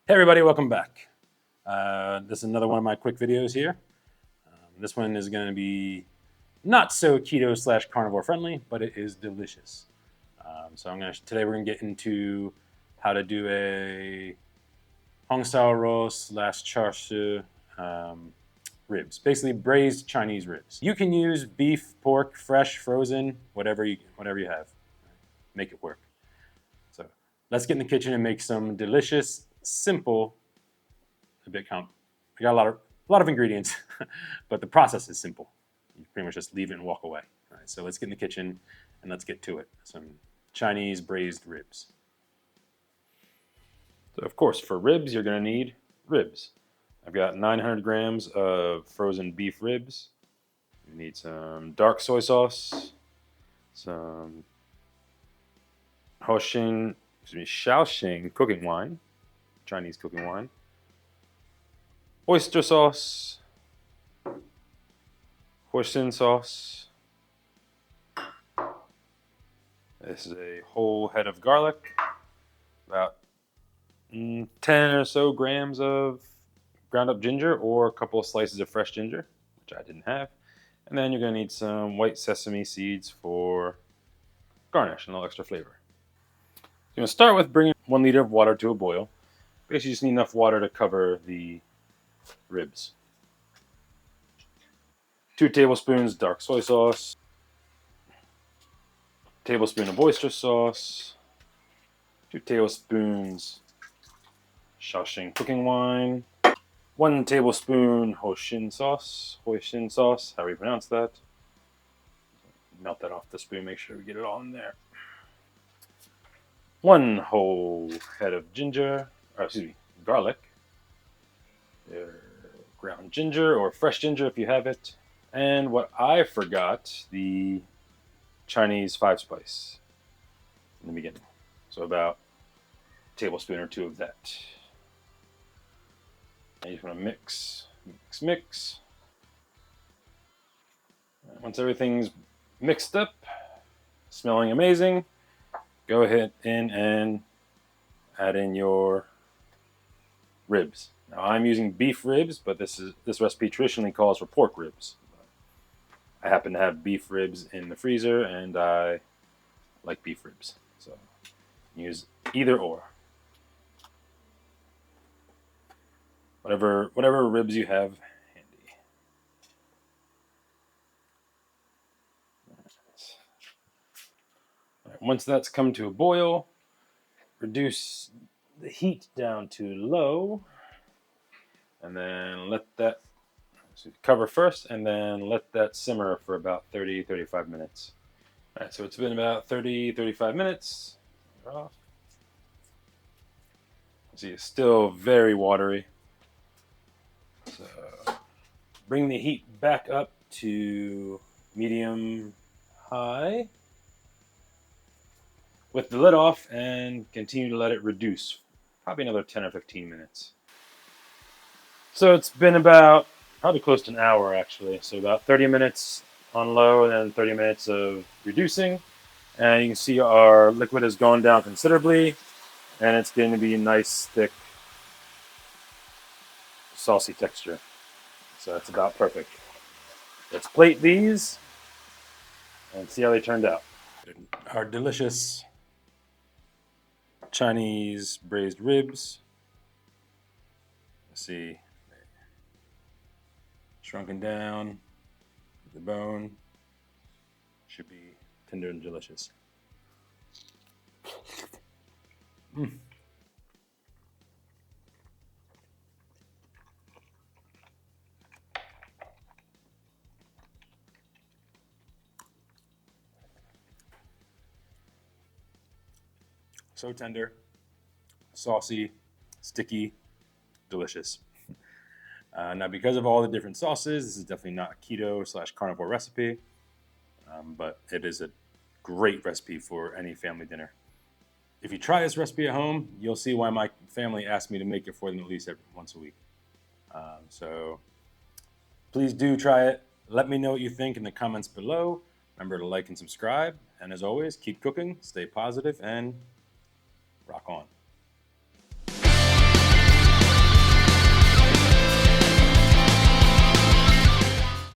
Hey everybody, welcome back. This is another one of my quick videos here. This one is going to be not so keto slash carnivore friendly, but it is delicious. So today we're going to get into how to do a Hong Sao roll slash char siu ribs, basically braised Chinese ribs. You can use beef, pork, fresh, frozen, whatever you have. Make it work. So let's get in the kitchen and make some delicious, simple. A bit count. I got a lot of ingredients, but the process is simple. You pretty much just leave it and walk away. All right, so let's get in the kitchen and let's get to it. Some Chinese braised ribs. So of course, for ribs, you're going to need ribs. I've got 900 grams of frozen beef ribs. You need some dark soy sauce, some Shaoxing cooking wine, Chinese cooking wine, oyster sauce, hoisin sauce. This is a whole head of garlic, about 10 or so grams of ground up ginger, or a couple of slices of fresh ginger, which I didn't have. And then you're going to need some white sesame seeds for garnish and a little extra flavor. You're going to start with bringing 1 liter of water to a boil. Basically, you just need enough water to cover the ribs. 2 tablespoons dark soy sauce, tablespoon of oyster sauce, 2 tablespoons Shaoxing cooking wine, 1 tablespoon hoisin sauce, however you pronounce that. Melt that off the spoon, make sure we get it all in there. 1 whole head of garlic, ground ginger or fresh ginger if you have it, and what I forgot, the Chinese 5-spice in the beginning. So about a tablespoon or 2 of that. And you just want to mix. Once everything's mixed up, smelling amazing, go ahead and add in your ribs. Now I'm using beef ribs, but this recipe traditionally calls for pork ribs. I happen to have beef ribs in the freezer, and I like beef ribs, so use either or. Whatever ribs you have handy. Right, once that's come to a boil, reduce the heat down to low, and then let that cover first, and then let that simmer for about 30-35 minutes. All right, so it's been about 30-35 minutes. See, it's still very watery. So bring the heat back up to medium-high with the lid off and continue to let it reduce, probably another 10 or 15 minutes. So it's been about probably close to an hour actually. So about 30 minutes on low and then 30 minutes of reducing. And you can see our liquid has gone down considerably, and it's going to be a nice, thick, saucy texture. So it's about perfect. Let's plate these and see how they turned out. Our delicious Chinese braised ribs. Let's see. Shrunken down. The bone should be tender and delicious. So tender, saucy, sticky, delicious. Now, because of all the different sauces, this is definitely not a keto slash carnivore recipe, but it is a great recipe for any family dinner. If you try this recipe at home, you'll see why my family asks me to make it for them at least once a week. So please do try it. Let me know what you think in the comments below. Remember to like and subscribe. And as always, keep cooking, stay positive, and rock on.